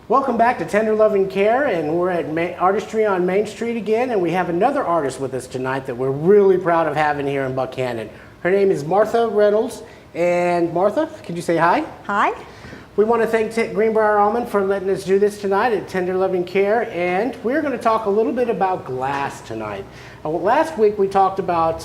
Welcome back to Tender Loving Care, and we're at Artistry on Main Street again, and we have another artist with us tonight that we're really proud of having here in Buckhannon. Her name is Martha Reynolds, and Martha, could you say hi? Hi. We want to thank Greenbrier Almond for letting us do this tonight at Tender Loving Care, and we're going to talk a little bit about glass tonight. Last week we talked about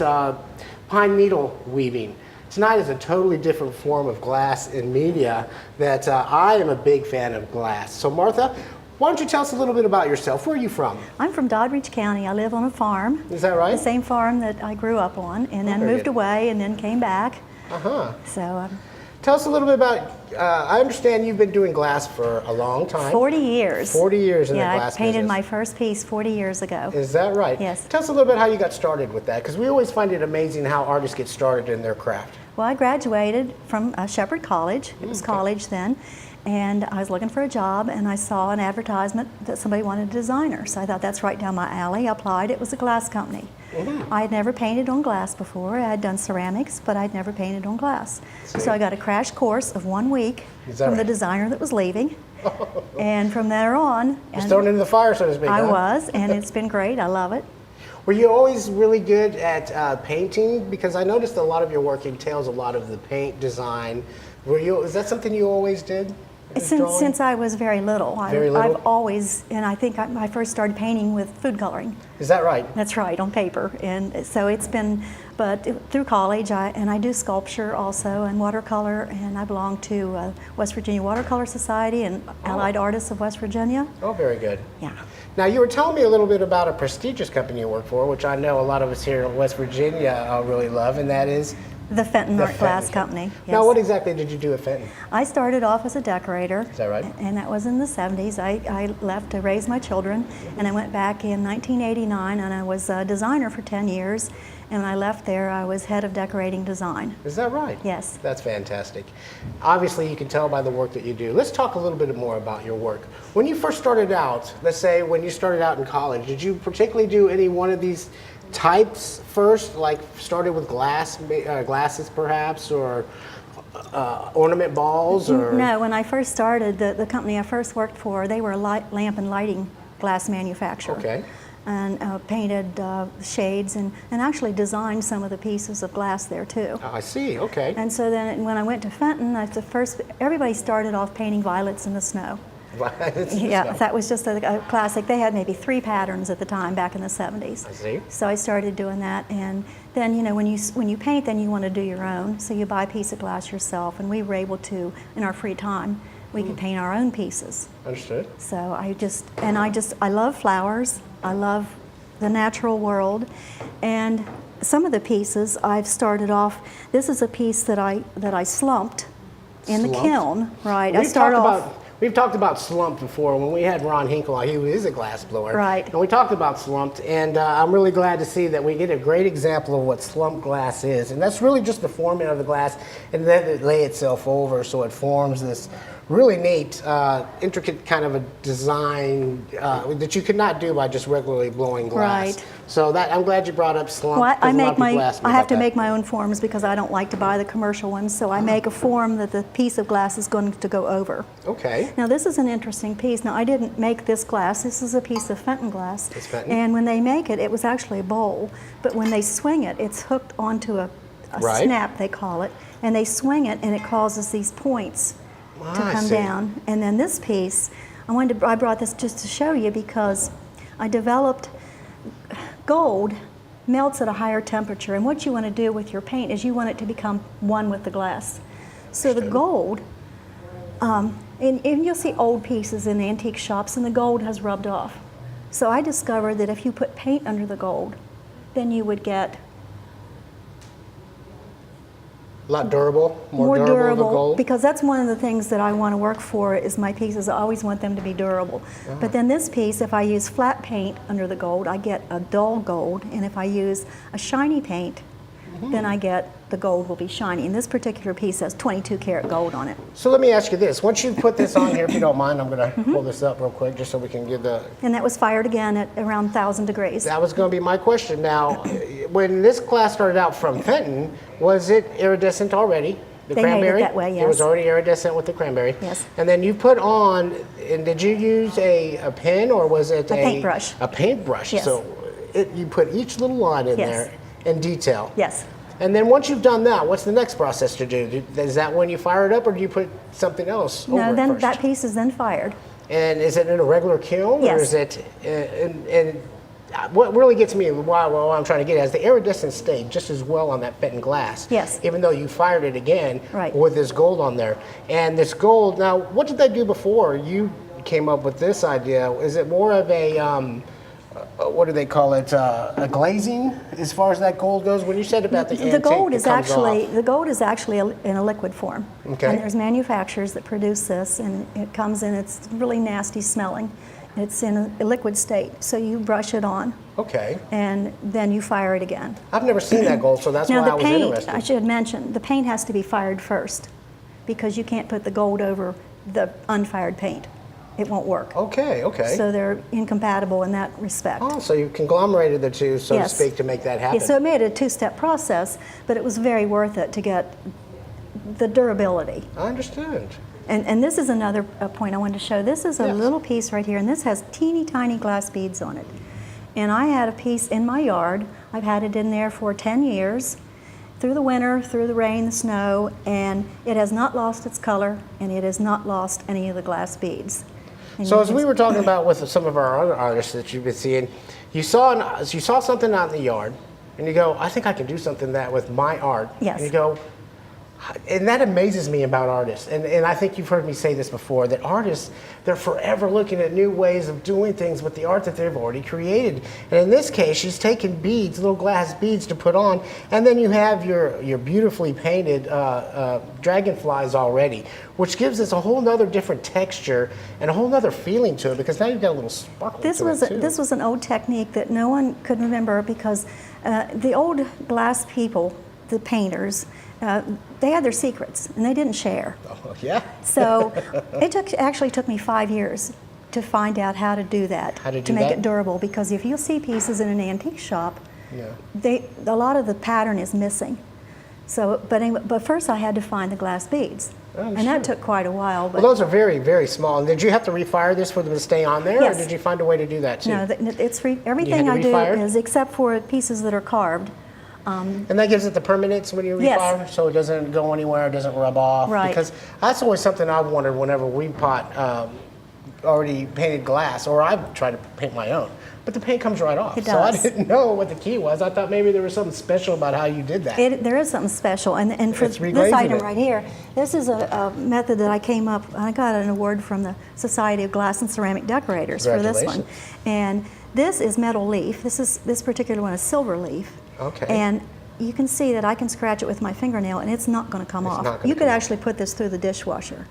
pine needle weaving. Tonight is a totally different form of glass in media that I am a big fan of glass. So Martha, why don't you tell us a little bit about yourself? Where are you from? I'm from Doddridge County. I live on a farm. Is that right? The same farm that I grew up on, and then moved away and then came back. So tell us a little bit about, I understand you've been doing glass for a long time. 40 years. 40 years in the glass business. Yeah, I painted business. my first piece 40 years ago. Is that right? Yes. Tell us a little bit how you got started with that, because we always find it amazing how artists get started in their craft. Well, I graduated from Shepherd College. It was college then. And I was looking for a job, and I saw an advertisement that somebody wanted a designer. So I thought, that's right down my alley. I applied. It was a glass company. I had never painted on glass before. I had done ceramics, but I'd never painted on glass. So I got a crash course of 1 week from the designer that was leaving. And from there on... You're thrown into the fire, so to speak. I was, and it's been great. I love it. Were you always really good at painting? Because I noticed a lot of your work entails a lot of the paint design. Is that something you always did? Since I was very little. I've always, and I think I first started painting with food coloring. Is that right? That's right, on paper. And so it's been, but through college, I do sculpture also and watercolor, and I belong to West Virginia Watercolor Society and Allied Artists of West Virginia. Oh, very good. Yeah. Now, you were telling me a little bit about a prestigious company you work for, which I know a lot of us here in West Virginia really love, and that is? The Fenton Art Glass Company. Yes. Now, what exactly did you do at Fenton? I started off as a decorator. Is that right? And that was in the 70s. I left to raise my children, and I went back in 1989, and I was a designer for 10 years. And when I left there, I was head of decorating design. Is that right? Yes. That's fantastic. Obviously, you can tell by the work that you do. Let's talk a little bit more about your work. When you first started out, let's say when you started out in college, did you particularly do any one of these types first, like started with glasses perhaps, or ornament balls? Or? No, when I first started, the company I first worked for, they were a lamp and lighting glass manufacturer. Okay. And painted shades and actually designed some of the pieces of glass there too. I see, okay. And so then when I went to Fenton, everybody started off painting violets in the snow. Yeah, that was just a classic. They had maybe 3 patterns at the time back in the 70s. I see. So I started doing that, and then when you paint, then you want to do your own. So you buy a piece of glass yourself, and we were able to, in our free time, we could paint our own pieces. Understood. So I love flowers. I love the natural world, and some of the pieces I've started off. This is a piece that I slumped in the kiln. Right. We've talked about slump before. When we had Ron Hinkle, he is a glass blower. Right. And we talked about slumped, and I'm really glad to see that we get a great example of what slumped glass is. And that's really just the forming of the glass, and then it lay itself over so it forms this really neat, intricate kind of a design that you could not do by just regularly blowing glass. Right. So I'm glad you brought up slump. Well, I have to make my own forms because I don't like to buy the commercial ones. So I make a form that the piece of glass is going to go over. Okay. Now this is an interesting piece. Now I didn't make this glass. This is a piece of Fenton glass. It's Fenton. And when they make it, it was actually a bowl. But when they swing it, it's hooked onto a snap, they call it. And they swing it, and it causes these points to come down. And then this piece, I brought this just to show you because I developed gold melts at a higher temperature, and what you want to do with your paint is you want it to become one with the glass. So the gold, and you'll see old pieces in the antique shops, and the gold has rubbed off. So I discovered that if you put paint under the gold, then you would get a lot durable, more durable gold? Because that's one of the things that I want to work for is my pieces. I always want them to be durable. But then this piece, if I use flat paint under the gold, I get a dull gold. And if I use a shiny paint, then I get the gold will be shiny. And this particular piece has 22 karat gold on it. So let me ask you this. Once you put this on here, if you don't mind, I'm going to pull this up real quick just so we can get the... And that was fired again at around 1,000 degrees. That was going to be my question. Now, when this glass started out from Fenton, was it iridescent already? The They made it cranberry? that way, It was yes. already iridescent with the cranberry. Yes. And then you put on, and did you use a pen or was it A paintbrush. A paintbrush. Yes. So you put each little line in Yes. there in detail. Yes. And then once you've done that, what's the next process to do? Is that when you fire it up, or do you put something else over No, it then first? that piece is then fired. And is it in a regular kiln, or Yes. is it? And what really gets me, what I'm trying to get at, is the iridescent stayed just as well on that Fenton glass. Yes. Even though you fired it again Right. with this gold on there. And this gold, now, what did they do before you came up with this idea? Is it more of a what do they call it? A glazing, as far as that gold goes. When you said about the antique, gold it is comes actually off. in a liquid form. Okay. And there's manufacturers that produce this, and it comes in. It's really nasty smelling. It's in a liquid state, so you brush it on, Okay. and then you fire it again. I've never seen that gold, so that's Now why the I was paint, interested. I should mention, the paint has to be fired first, because you can't put the gold over the unfired paint. It won't work. Okay. So they're incompatible in that respect. Oh, so you conglomerated the two, so Yes. to speak, to make that happen. Yeah, so it made it a two-step process, but it was very worth it to get the durability. I understand. And this is another point I wanted to show. This is a Yes. little piece right here, and this has teeny tiny glass beads on it. And I had a piece in my yard. I've had it in there for 10 years, through the winter, through the rain, the snow, and it has not lost its color, and it has not lost any of the glass beads. And So you as can we were talking about with some of our other artists that you've been seeing, you saw something out in the yard, and you go, I think I can do something that with my art. Yes. And you go, and that amazes me about artists. And I think you've heard me say this before, that artists, they're forever looking at new ways of doing things with the art that they've already created. And in this case, she's taken beads, little glass beads to put on, and then you have your beautifully painted dragonflies already, which gives us a whole nother different texture and a whole nother feeling to it, because now you've got a little sparkle to it too. This was an old technique that no one could remember, because the old glass people, the painters, they had their secrets and they didn't share. Oh, yeah. So it actually took me 5 years to find out how to do that, to make it durable. Because if you see pieces in an antique shop, Yeah. a lot of the pattern is missing. So, but first I had to find the glass beads, and that took quite a while. But Well, those are very, very small. And did you have to refire this for them to stay on there, Yes. or did you find a way to do that too? no, everything to I do refire it? is, except for pieces that are carved. And that gives it the permanence when you Yes. refire, so it doesn't go anywhere, it doesn't rub off. Right. Because that's always something I've wondered whenever we bought already painted glass, or I've tried to paint my own. But the paint comes right off. It So I does. didn't know what the key was. I thought maybe there was something special about how you did that. There is something special, and for It's this reglazing item it. right here, this is a method that I came up. I got an award from the Society of Glass and Ceramic Decorators for this one, Congratulations. and this is metal leaf. This particular one is silver leaf. Okay. And you can see that I can scratch it with my fingernail, and it's not going to come off. not gonna You could come off. actually put this through the dishwasher,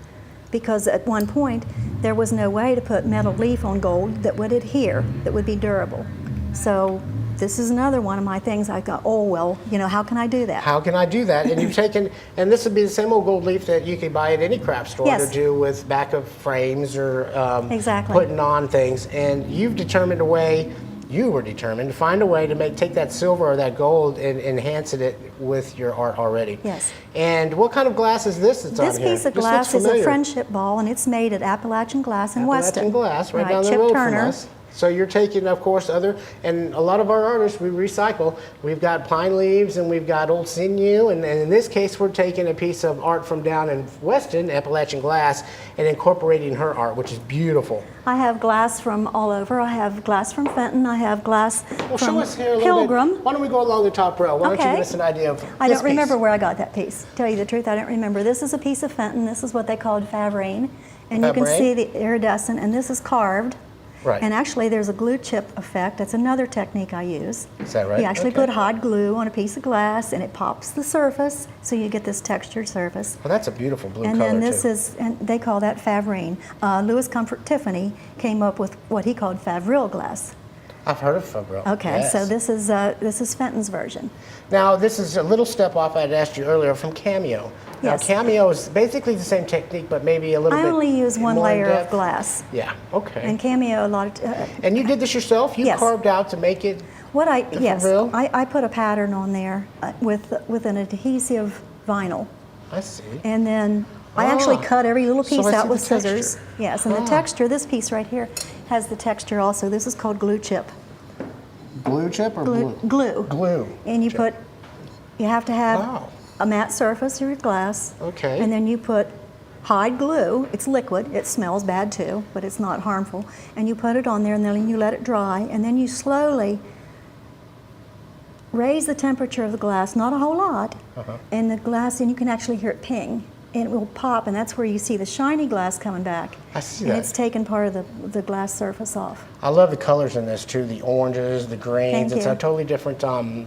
because at one point there was no way to put metal leaf on gold that would adhere, that would be durable. So this is another one of my things. I thought, oh well, how can I do that? How can I do that? And you've taken, and this would be the same old gold leaf that you could buy at any craft store Yes. to do with back of frames or Exactly. putting on things. And you've determined a way, you were determined to find a way to take that silver or that gold and enhance it with your art already. Yes. And what kind of glass is this that's This on here? piece of This looks glass is a familiar. friendship ball, and it's made at Appalachian Glass in Weston. Appalachian Glass, right down the Chip road Turner. from us. So you're taking, of course, and a lot of our artists, we recycle. We've got pine leaves and we've got old sinew, and in this case, we're taking a piece of art from down in Weston, Appalachian Glass, and incorporating her art, which is beautiful. I have glass from all over. I have glass from Fenton. I have glass Well, show from us here a little Pilgrim. bit. Why don't we go along the top row? Why don't you Okay. give us an idea of I this don't remember piece? where I got that piece. Tell you the truth, I don't remember. This is a piece of Fenton. This is what they called Favrane. And you can Favrane? see the iridescent, and this is carved. Right. And actually, there's a glue chip effect. That's another technique I use. Is that right? You actually Okay. put hot glue on a piece of glass, and it pops the surface, so you get this textured surface. Well, that's a beautiful blue And color, then this too. is, and they call that Favrane. Louis Comfort Tiffany came up with what he called Favril glass. I've heard of Fabril. Okay, Yes. so this is Fenton's version. Now, this is a little step off I'd asked you earlier from Cameo. Now, Yes. Cameo is basically the same technique, but maybe a little I bit only use one more in layer of depth. glass. Yeah, okay. And Cameo, a lot of, And you did this yourself? You Yes. carved out to make it? yes, Favril? I put a pattern on there with an adhesive vinyl. I see. And then I actually cut every little So piece I out see with the scissors. texture. Yes, and the texture, this piece right here has the texture also. This is called glue chip. Glue chip or blue? Glue. Glue. And you chip. you have to have Wow. a matte surface of your glass. Okay. And then you put hide glue. It's liquid. It smells bad too, but it's not harmful. And you put it on there, and then you let it dry, and then you slowly raise the temperature of the glass, not a whole lot, and the glass, and you can actually hear it ping, and it will pop, and that's where you see the shiny glass coming back. I see and that. it's taken part of the glass surface off. I love the colors in this too, the oranges, the greens. Thank It's you. a totally different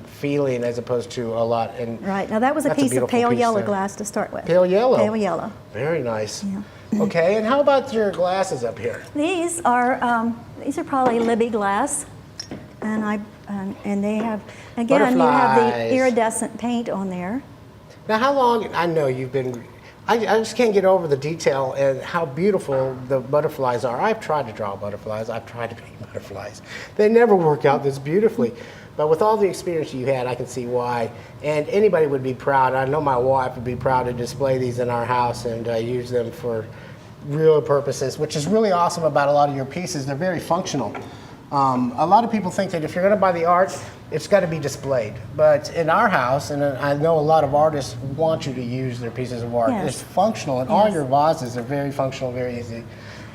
feeling as opposed to a lot. And Right, now that was a that's piece of beautiful pale piece yellow there. glass to start with. Pale yellow? Pale yellow. Very nice. Yeah. Okay, and how about your glasses up here? These are probably Libby glass, and they have, again, you have Butterflies. the iridescent paint on there. Now, how long, I know you've been, I just can't get over the detail and how beautiful the butterflies are. I've tried to draw butterflies. I've tried to paint butterflies. They never work out this beautifully. But with all the experience you had, I can see why. And anybody would be proud. I know my wife would be proud to display these in our house and use them for real purposes, which is really awesome about a lot of your pieces. They're very functional. A lot of people think that if you're going to buy the art, it's got to be displayed. But in our house, and I know a lot of artists want you to use their pieces of art, Yes. it's functional. And all Yes. your vases are very functional, very easy.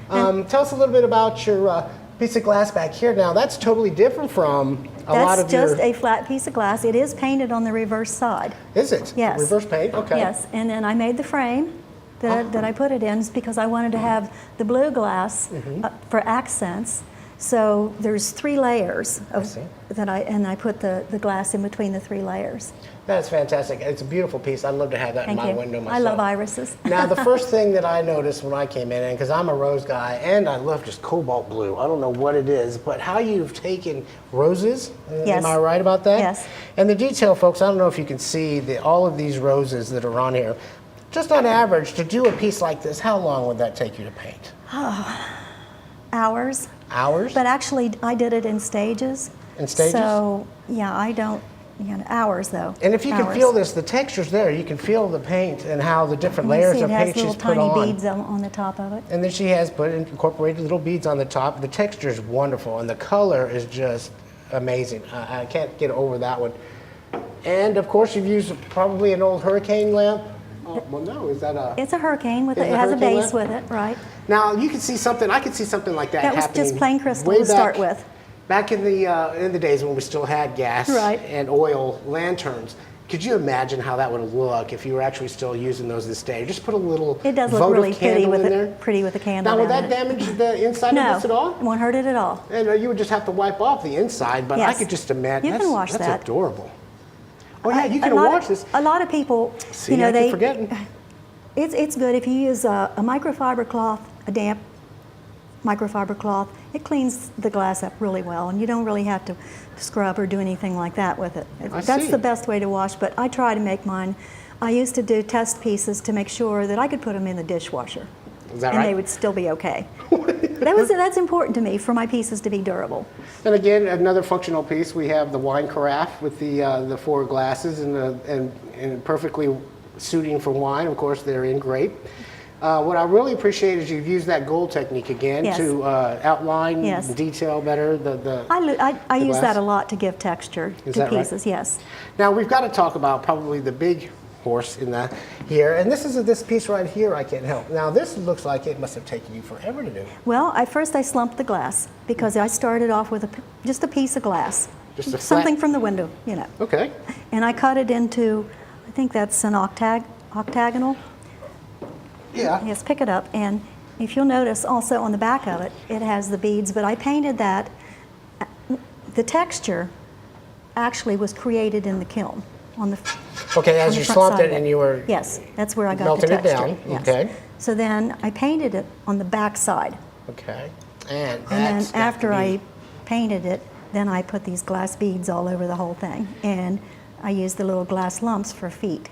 Tell us a little bit about your piece of glass back here. Now, that's totally different from a lot of That's just your... a flat piece of glass. It is painted on the reverse side. Is it? Yes. Reverse paint? Okay. Yes, and then I made the frame that I put it in because I wanted to have the blue glass Mm-hmm. for accents. So there's 3 layers see. and I put the glass in between the 3 layers. That's fantastic. It's a beautiful piece. I'd love to have that Thank in my you. window myself. I love irises. Now, the first thing that I noticed when I came in, because I'm a rose guy, and I love just cobalt blue. I don't know what it is, but how you've taken roses. Yes. Am I right about that? Yes. And the detail, folks, I don't know if you can see all of these roses that are on here. Just on average, to do a piece like this, how long would that take you to paint? Hours. Hours? But actually, I did it in stages. In stages? So, yeah, I don't, hours though. And if you can Hours. feel this, the texture's there. You can feel the paint and how the different And you layers see of it has paint she's little put tiny on. beads on the top of it. And then she has incorporated little beads on the top. The texture is wonderful, and the color is just amazing. I can't get over that one. And of course, you've used probably an old hurricane lamp. Oh, well, no, is that a? It's a hurricane with Is it. it It has a hurricane base lamp? with it, right? Now you can see something. I could see something like that. That was happening just plain crystal way to start back- with. Back in the days when we still had gas Right. and oil lanterns. Could you imagine how that would look if you were actually still using those this day? Just put a little It does look votive really pretty candle with in there. it. Pretty with the candle. Now, would down that in it. damage the inside No, of this at all? it won't hurt it at all. And you would just have to wipe off the inside, but I Yes. could just imagine. You can wash that's that. adorable. Oh yeah, you A can lot wash of- this. A lot of people, See, I keep forgetting. It's good if you use a microfiber cloth, a damp microfiber cloth. It cleans the glass up really well, and you don't really have to scrub or do anything like that with it. That's see. the best way to wash, but I try to make mine. I used to do test pieces to make sure that I could put them in the dishwasher. Is that and right? they would still be okay. But that's important to me for my pieces to be durable. And again, another functional piece. We have the wine carafe with the 4 glasses and perfectly suiting for wine. Of course, they're in grape. What I really appreciate is you've used that gold technique again Yes. to outline Yes. and detail better the I use glass. that a lot to give texture Is to that right? pieces. Yes. Now we've got to talk about probably the big horse in that here, and this is this piece right here. I can't help. Now this looks like it must have taken you forever to do. Well, first I slumped the glass because I started off with just a piece of glass, Just a flat- something from the window, Okay. and I cut it into, I think that's an octagonal. Yeah. Yes, pick it up, and if you'll notice also on the back of it, it has the beads, but I painted that. The texture actually was created in the kiln on the. Okay, on as the you front slumped side it of and you were Yes, that's where I got melting the it texture. down, Yes. okay. So then I painted it on the back side. Okay. And And then that's got after to I be- painted it, then I put these glass beads all over the whole thing. And I used the little glass lumps for feet.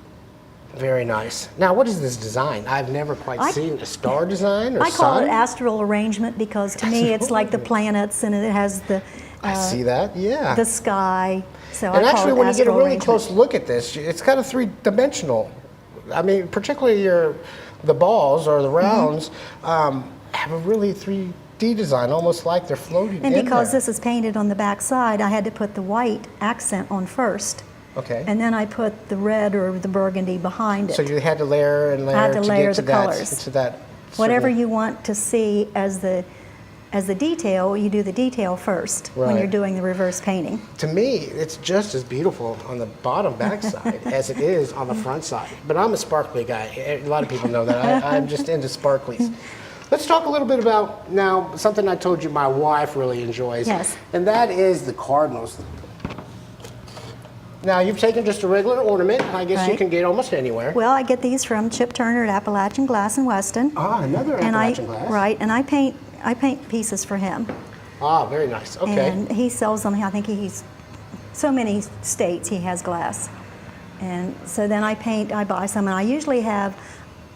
Very nice. Now, what is this design? I've never quite seen a star design or I call sun. it astral arrangement because to me it's like the planets and it has the I see that, yeah. the sky. So And I actually, call it when you get a astral really arrangement. close look at this, it's got a 3-dimensional I mean, particularly the balls or the rounds have a really 3D design, almost like they're floating And in because there. this is painted on the back side, I had to put the white accent on first. Okay. And then I put the red or the burgundy behind it. So you had to layer and layer I had to layer get to the colors. to that Whatever certain- you want to see as the detail, you do the detail first when Right. you're doing the reverse painting. To me, it's just as beautiful on the bottom back side as it is on the front side. But I'm a sparkly guy. A lot of people know that. I'm just into sparklies. Let's talk a little bit about now something I told you my wife really enjoys. Yes. And that is the cardinals. Now, you've taken just a regular ornament. I guess you Right. can get almost anywhere. Well, I get these from Chip Turner at Appalachian Glass in Weston. Ah, another And Appalachian glass. Right, and I paint pieces for him. Ah, very nice. Okay. And he sells them. I think he's so many states he has glass. And so then I buy some, and I usually have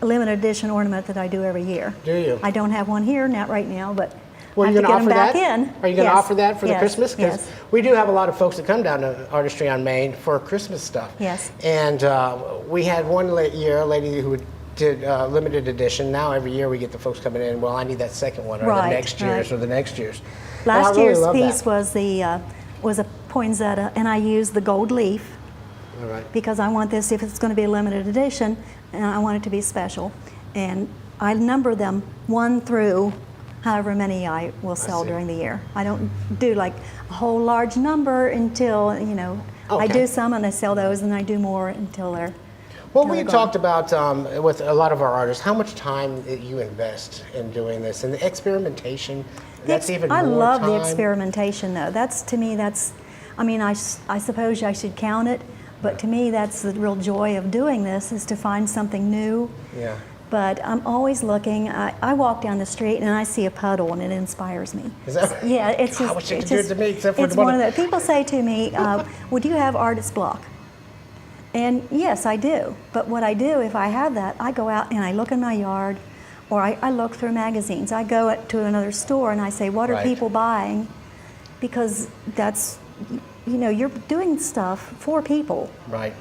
a limited edition ornament that I do every year. Do you? I don't have one here, not right now, but Well, I are have you to going get to them offer back that? in. Are you going to Yes. offer that for the Yes. Christmas? Because Yes. we do have a lot of folks that come down to Artistry on Main for Christmas stuff. Yes. And we had one year, a lady who did limited edition. Now every year we get the folks coming in, well, I need that second one, or the Right, next year's, right. or the next year's. And Last I really year's love piece that. was a poinsettia, and I used the gold leaf All right. because I want this, if it's going to be a limited edition, and I want it to be special. And I number them 1 through however many I will sell see. during the year. I don't do like a whole large number until, you know, I Okay. do some and I sell those, and I do more until they're Well, until we they're talked gone. about with a lot of our artists how much time that you invest in doing this, and the experimentation. That's even I more love the time. experimentation, though. To me, I mean, I suppose I should count it, but to me, that's the real joy of doing this, is to find something new. Yeah. But I'm always looking. I walk down the street and I see a puddle, and it inspires me. Is that right? Yeah, it's I just. wish you it's could do it just- to me, except for it's the one of money. the people say to me, "Would you have artist block?" And yes, I do. But what I do, if I have that, I go out and I look in my yard, or I look through magazines. I go to another store and I say, "What are Right. people buying?" Because that's, you know, you're doing stuff for people. Right.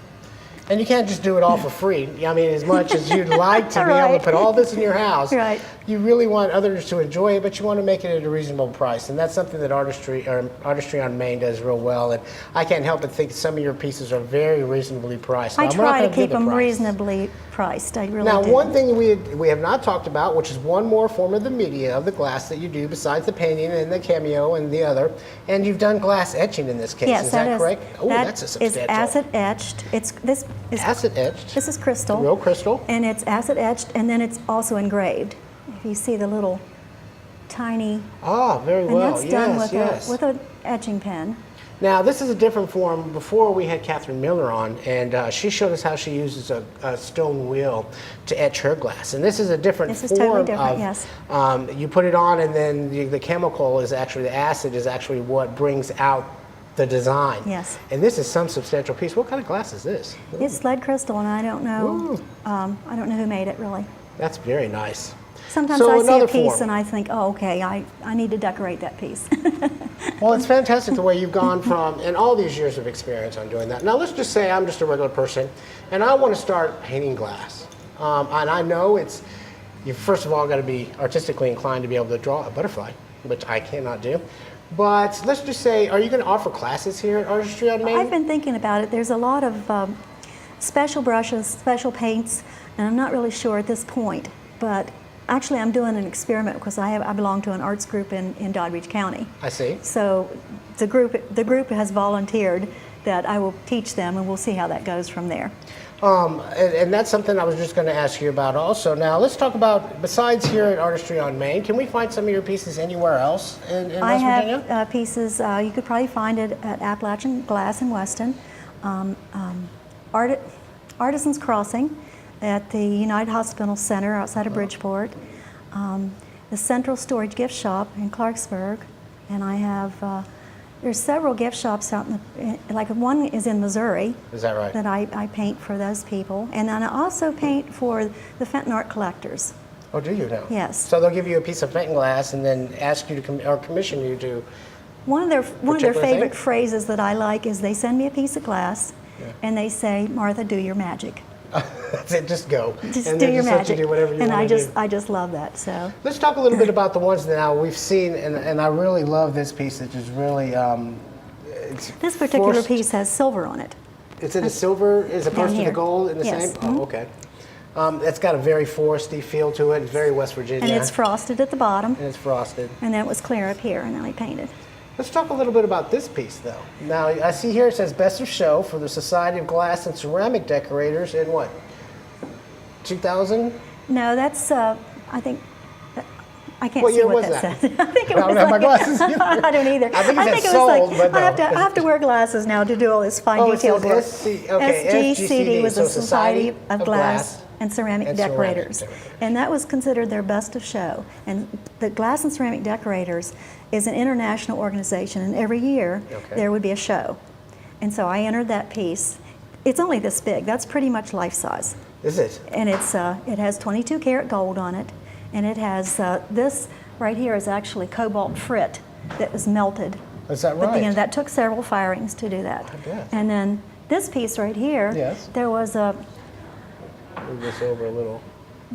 And you can't just do it all for free. I mean, as much as you'd like to be able to Right. put all this in your house, Right. you really want others to enjoy it, but you want to make it at a reasonable price. And that's something that Artistry on Main does real well. And I can't help but think some of your pieces are very reasonably priced. I Now, we're not try to gonna give keep the them price. reasonably priced. I really Now, do. one thing we have not talked about, which is one more form of the media of the glass that you do besides the painting and the cameo and the other, and you've done glass etching in this case. Yes, is that correct? Oh, that that's a is substantial. acid etched. This is Acid etched. This is crystal. Real crystal. And it's acid etched, and then it's also engraved. If you see the little tiny, Ah, very and well. that's Yes, done with yes. a etching pen. Now, this is a different form. Before we had Catherine Miller on, and she showed us how she uses a stone wheel to etch her glass. And this is a different This is form totally different, of, yes. you put it on, and then the chemical is actually, the acid is actually what brings out the design. Yes. And this is some substantial piece. What kind of glass is this? It's lead crystal, and I don't know. Ooh. I don't know who made it really. That's very nice. Sometimes So I see another a piece form. and I think, oh, okay, I need to decorate that piece. Well, it's fantastic the way you've gone from, and all these years of experience on doing that. Now, let's just say I'm just a regular person, and I want to start painting glass. And I know you first of all got to be artistically inclined to be able to draw a butterfly, which I cannot do. But let's just say, are you going to offer classes here at Artistry on Main? I've been thinking about it. There's a lot of special brushes, special paints, and I'm not really sure at this point. But actually, I'm doing an experiment because I belong to an arts group in Doddridge County. I see. So the group has volunteered that I will teach them, and we'll see how that goes from there. And that's something I was just going to ask you about also. Now, let's talk about, besides here at Artistry on Main, can we find some of your pieces anywhere else in I West Virginia? have pieces, you could probably find it at Appalachian Glass in Weston, Artisans Crossing at the United Hospital Center outside of Bridgeport, the Central Storage Gift Shop in Clarksburg, and I have, there's several gift shops out like one is in Missouri. Is that right? That I paint for those people. And then I also paint for the Fenton Art collectors. Oh, do you now? Yes. So they'll give you a piece of Fenton glass and then ask you to or commission you to. One of their Particular favorite thing? phrases that I like is they send me a piece of glass and they say, "Martha, do your magic." That's it, just go. Just and do then your just let magic. you do whatever you and want to do. I just love that. So Let's talk a little bit about the ones that now we've seen, and I really love this piece, which is really, it's this particular forced- piece has silver on it. Is it a silver as opposed to the here. gold in the Yes. same? Oh, okay. It's got a very foresty feel to it. It's very West Virginia. And it's frosted at the bottom. And it's frosted. And then it was clear up here, and then I painted. Let's talk a little bit about this piece, though. Now, I see here it says Best of Show for the Society of Glass and Ceramic Decorators in what? 2000? No, that's, I think, I can't What see year what was that that? says. I think it I don't was have my like, glasses either. I don't either. I think it said was sold, like, but no. I have to wear glasses now to do all this fine Oh, it detailed says work. SC okay, SGCD was so the Society of Glass and Ceramic and Ceramic Decorators. Decorators. And that was considered their best of show. And the Glass and Ceramic Decorators is an international organization, and every year there would be a show. And so I entered that piece. It's only this big. That's pretty much life size. Is it? And it's it has 22 karat gold on it, and it has this right here is actually cobalt frit that was melted. Is that But right? again, that took several firings to do that. I bet. And then this piece right here, Yes. there was Move this over a little.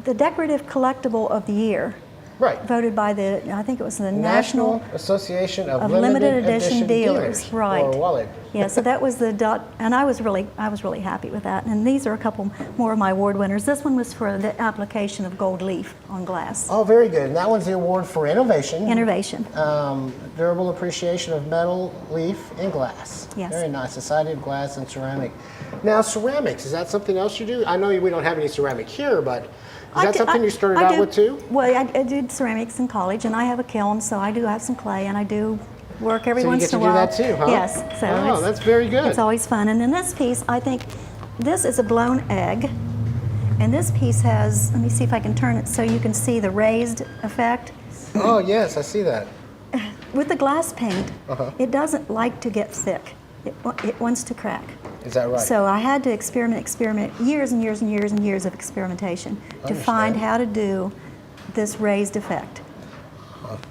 the decorative collectible of the year, Right. voted by the I think it was the National Association of Limited Limited Edition Dealers, right. Or wallet. Yeah, so that was the dot, and I was really happy with that. And these are a couple more of my award winners. This one was for the application of gold leaf on glass. Oh, very good. And that one's the award for innovation. Innovation. Durable appreciation of metal, leaf, and glass. Yes. Very nice. Society of Glass and Ceramic. Now, ceramics, is that something else you do? I know we don't have any ceramic here, but is that something you started out with too? Well, I did ceramics in college, and I have a kiln, so I do have some clay, and I do work every So you once get in to a do while. that too, huh? Yes. So Oh, that's very good. It's always fun. And then this piece, I think, this is a blown egg, and this piece has. Let me see if I can turn it so you can see the raised effect. Oh, yes, I see that. With the glass paint, it doesn't like to get thick. It wants to crack. Is that right? So I had to experiment, years and years and years and years of experimentation to find how to do this raised effect.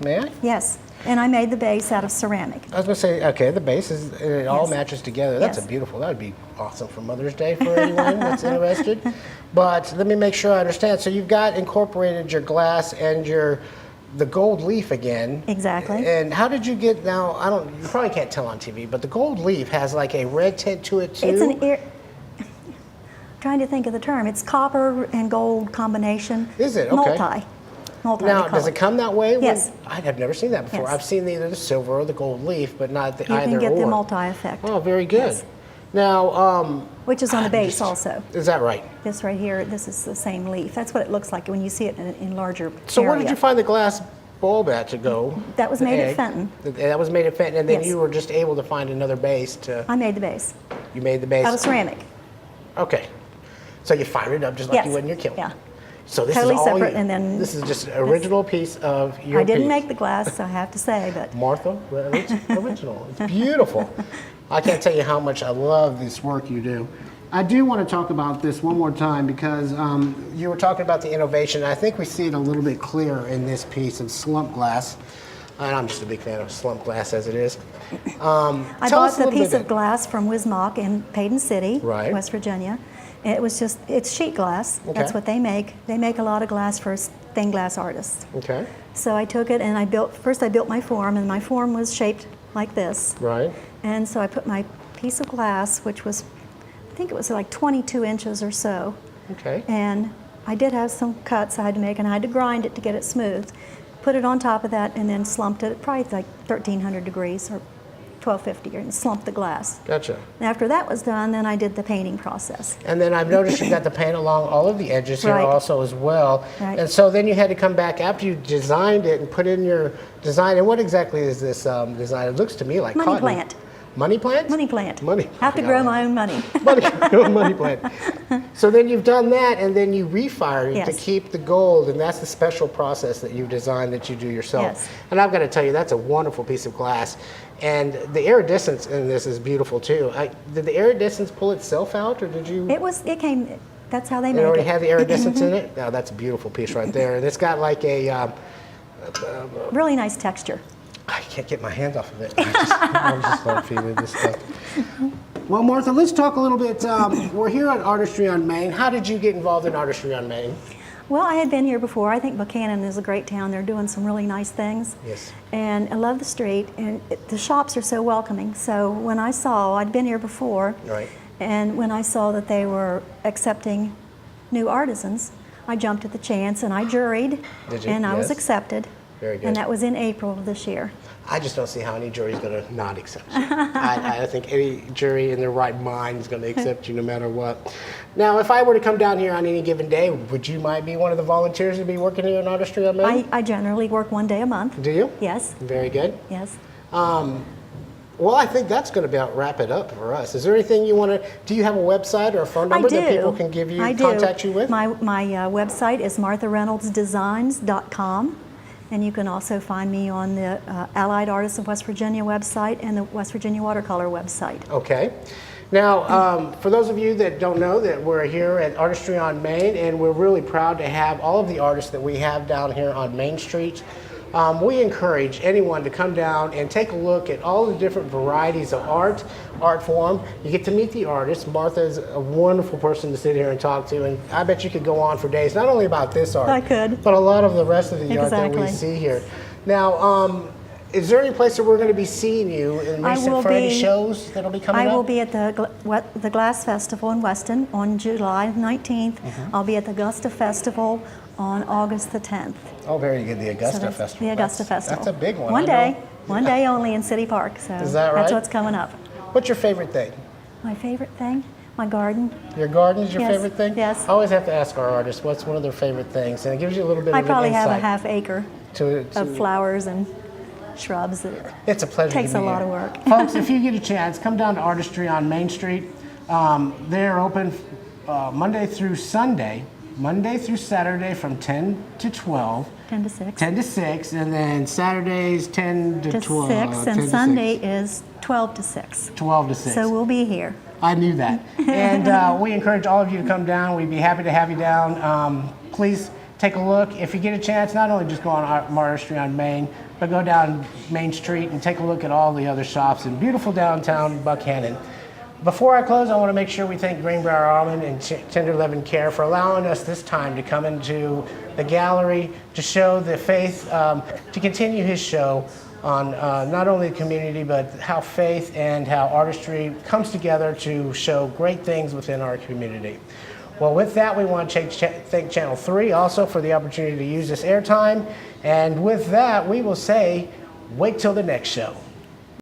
May I? Yes, and I made the base out of ceramic. I was going to say, okay, the base is, it all Yes. matches together. That's Yes. a beautiful, that would be awesome for Mother's Day for anyone that's interested. But let me make sure I understand. So you've got incorporated your glass and the gold leaf again. Exactly. And how did you get, now, you probably can't tell on TV, but the gold leaf has like a red tint to it too? It's an trying to think of the term. It's copper and gold combination. Is it? Okay. Multi. Now, does it come that way? Yes. I have never seen that before. Yes. I've seen either the silver or the gold leaf, but not the You either can get or. the multi effect. Oh, very good. Yes. Now, Which is on the base also. is that right? This right here, this is the same leaf. That's what it looks like when you see it in larger So area. where did you find the glass bulb at to go? That was The made at egg? Fenton. That was made at Fenton, and then Yes. you were just able to find another base to. I made the base You made the base out of ceramic. Okay, so you fired it up just like Yes. you would in your kiln. Yeah. So this Totally is all separate, you. and then This is just an original piece of your. I didn't piece. make the glass, I have to say, but Martha, well, it's original. It's beautiful. I can't tell you how much I love this work you do. I do want to talk about this one more time because you were talking about the innovation. I think we see it a little bit clearer in this piece of slump glass. And I'm just a big fan of slump glass as it is. I bought the piece of glass from Wismach in Payton City, Right. West Virginia. And it was just, it's sheet glass. Okay. That's what they make. They make a lot of glass for stained glass artists. Okay, So I took it and I built my form, and my form was shaped like this. right. And so I put my piece of glass, which was, I think it was like 22 inches or so. Okay. And I did have some cuts I had to make, and I had to grind it to get it smooth. Put it on top of that, and then slumped it at probably like 1,300 degrees or 1,250, and slumped the glass. Gotcha. And after that was done, then I did the painting process. And then I've noticed you've got the paint along all of the edges here Right. also as well. Right. And so then you had to come back after you designed it and put in your design. And what exactly is this design? It looks to me like Money cotton. plant. Money plant? Money plant. Money. Have to grow my own money. money plant. So then you've done that, and then you refired it to Yes. keep the gold, and that's the special process that you've designed that you do yourself. Yes. And I've got to tell you, that's a wonderful piece of glass. And the iridescence in this is beautiful too. Did the iridescence pull itself out, or did you? It came, that's how they It make already it. had the iridescence in it? Now that's a beautiful piece right there. And it's got like a, Really nice texture. I can't get my hands off of it. I'm just start feeling this stuff. Well, Martha, let's talk a little bit. We're here at Artistry on Main. How did you get involved in Artistry on Main? Well, I had been here before. I think Buchanan is a great town. They're doing some really nice things. Yes. And I love the street, and the shops are so welcoming. So when I saw, I'd been here before, Right. and when I saw that they were accepting new artisans, I jumped at the chance and I juried. Did you? And I was Yes. accepted. Very good. And that was in April of this year. I just don't see how any jury is going to not accept you. I think any jury in their right mind is going to accept you no matter what. Now, if I were to come down here on any given day, would you might be one of the volunteers to be working here in Artistry on Main? I generally work 1 day a month. Do you? Yes, Very good. yes. Well, I think that's going to about wrap it up for us. Is there anything you want to? Do you have a website or a phone number that people can give you, contact you with? My website is marthareynoldsdesigns.com, and you can also find me on the Allied Artists of West Virginia website and the West Virginia Watercolor website. Okay. Now, for those of you that don't know, that we're here at Artistry on Main, and we're really proud to have all of the artists that we have down here on Main Street. We encourage anyone to come down and take a look at all the different varieties of art form. You get to meet the artists. Martha is a wonderful person to sit here and talk to, and I bet you could go on for days, not only about this art, I could. but a lot of the rest of the art that we Exactly. see here. Now, is there any place that we're going to be seeing you in recent for any shows that'll be coming up? I will be at the Glass Festival in Weston on July 19th. I'll be at the Augusta Festival on August the 10th. Oh, very good. The Augusta that's Festival. The Augusta Festival. That's a big one. One I day. know. One day only in City Park. So Is that right? That's what's coming up. What's your favorite thing? My favorite thing? My garden. Your garden is your Yes, favorite thing? yes. I always have to ask our artists what's one of their favorite things, and it gives you a little bit I of probably an have insight a half acre to of flowers and shrubs. It's a pleasure. Takes to be a lot here. of work. Folks, if you get a chance, come down to Artistry on Main Street. They're open Monday through Sunday, Monday through Saturday from 10 to 12. 10 to 6. 10 to 6, and then Saturdays 10 to 12. 6, 10 and to Sunday 6. is 12 to 6. 12 to 6. So we'll be here. I knew that. And we encourage all of you to come down. We'd be happy to have you down. Please take a look. If you get a chance, not only just go on Artistry on Main, but go down Main Street and take a look at all the other shops in beautiful downtown Buchanan. Before I close, I want to make sure we thank Greenbrier Almond and Tender Loving Care for allowing us this time to come into the gallery to show the faith, to continue his show on not only the community, but how faith and how artistry comes together to show great things within our community. Well, with that, we want to thank Channel 3 also for the opportunity to use this airtime. And with that, we will say, wait till the next show.